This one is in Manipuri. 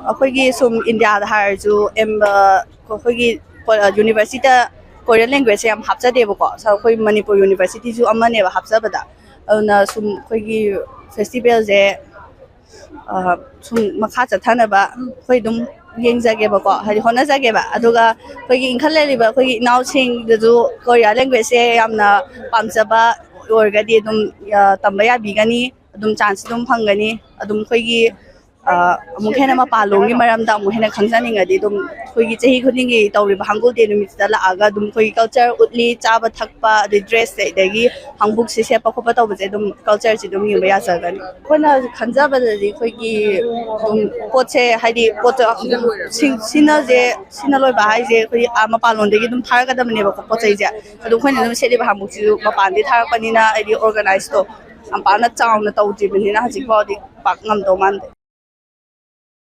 ꯑꯩꯈꯣꯏꯒꯤ ꯁꯨꯝ ꯏꯟꯗꯤꯌꯥꯗ ꯍꯥꯏꯔꯁꯨ ꯑꯩꯈꯣꯏꯒꯤ ꯌꯨꯅꯤꯚꯔꯁꯤꯇꯤꯗ ꯀꯣꯔꯤꯌꯟ ꯂꯦꯡꯒ꯭ꯋꯦꯖꯁꯦ ꯌꯥꯝ ꯍꯥꯞꯆꯗꯦꯕꯀꯣ ꯑꯩꯈꯣꯏ ꯃꯅꯤꯄꯨꯔ ꯌꯨꯅꯤꯚꯔꯁꯤꯇꯤꯁꯨ ꯑꯃꯅꯦꯕ ꯍꯥꯞꯆꯕꯗ ꯑꯗꯨꯅ ꯁꯨꯝ ꯑꯩꯈꯣꯏꯒꯤ ꯐꯦꯁꯇꯤꯚꯦꯜꯁꯦ ꯁꯨꯝ ꯃꯈꯥ ꯆꯠꯊꯅꯕ ꯑꯩꯈꯣꯏ ꯑꯗꯨꯝ ꯌꯦꯡꯖꯒꯦꯕꯀꯣ ꯍꯥꯏꯗꯤ ꯍꯣꯠꯅꯖꯒꯦꯕ ꯑꯗꯨꯒ ꯑꯩꯈꯣꯏꯒꯤ ꯏꯟꯈꯠꯂꯛꯂꯤꯕ ꯑꯩꯈꯣꯏꯒꯤ ꯏꯅꯥꯎꯁꯤꯡꯗꯁꯨ ꯀꯣꯔꯤꯌꯥ ꯂꯦꯡꯒ꯭ꯋꯦꯖꯁꯦ ꯌꯥꯝꯅ ꯄꯥꯝꯖꯕ ꯑꯣꯏꯔꯒꯗꯤ ꯑꯗꯨꯝ ꯇꯝꯕ ꯌꯥꯕꯤꯒꯅꯤ ꯑꯗꯨꯝ ꯆꯥꯟꯁ ꯑꯗꯨꯝ ꯐꯪꯒꯅꯤ ꯑꯗꯨꯝ ꯑꯩꯈꯣꯏꯒꯤ ꯑꯃꯨꯛ ꯍꯦꯟꯅ ꯃꯄꯥꯟꯂꯣꯝꯒꯤ ꯃꯔꯝꯗ ꯑꯃꯨꯛ ꯍꯦꯟꯅ ꯈꯪꯖꯅꯤꯡꯉꯗꯤ ꯑꯗꯨꯝ ꯑꯩꯈꯣꯏꯒꯤ ꯆꯍꯤ ꯈꯨꯗꯤꯡꯒꯤ ꯇꯧꯔꯤꯕ ꯍꯥꯡꯕꯨꯜ ꯗꯦ ꯅꯨꯃꯤꯠꯁꯤꯗ ꯂꯥꯛꯑꯒ ꯑꯗꯨꯝ ꯑꯩꯈꯣꯏꯒꯤ ꯀꯜꯆꯔ ꯎꯠꯂꯤ ꯆꯥꯕ ꯊꯛꯄ ꯑꯗꯩ ꯗ꯭ꯔꯦꯁ ꯑꯗꯒꯤ ꯍꯥꯡꯕꯨꯛꯁꯦ ꯁꯦꯠꯄ ꯈꯣꯠꯄ ꯇꯧꯕꯁꯦ ꯑꯗꯨꯝ ꯀꯜꯆꯔꯁꯤ ꯑꯗꯨꯝ ꯌꯦꯡꯕ ꯌꯥꯖꯒꯅꯤ ꯑꯩꯈꯣꯏꯅ ꯈꯟꯖꯕꯗꯗꯤ ꯑꯩꯈꯣꯏꯒꯤ ꯑꯗꯨꯝ ꯄꯣꯠꯁꯦ ꯍꯥꯏꯗꯤ ꯄꯣꯠꯇꯣ ꯁꯤꯅ ꯂꯣꯏꯕ ꯍꯥꯏꯁꯦ ꯑꯩꯈꯣꯏ ꯃꯄꯥꯟꯂꯣꯝꯗꯒꯤ ꯑꯗꯨꯝ ꯊꯥꯔꯛꯀꯗꯕꯅꯦꯕꯀꯣ ꯄꯣꯠ ꯆꯩꯁꯦ ꯑꯗꯨꯝ ꯑꯩꯈꯣꯏꯅ ꯑꯗꯨꯝ ꯁꯦꯠꯂꯤꯕ ꯍꯥꯡꯕꯨꯛꯁꯤꯁꯨ ꯃꯄꯥꯟꯗꯒꯤ ꯊꯥꯔꯛꯄꯅꯤꯅ ꯍꯥꯏꯗꯤ ꯑꯣꯔꯒꯅꯥꯏꯁꯇꯣ ꯌꯥꯝ ꯄꯥꯛꯅ ꯆꯥꯎꯅ ꯇꯧꯗ꯭ꯔꯤꯕꯅꯤꯅ ꯍꯧꯖꯤꯛ ꯐꯥꯎꯗꯤ ꯄꯥꯛ ꯉꯝꯗꯧ ꯃꯥꯟꯗꯦ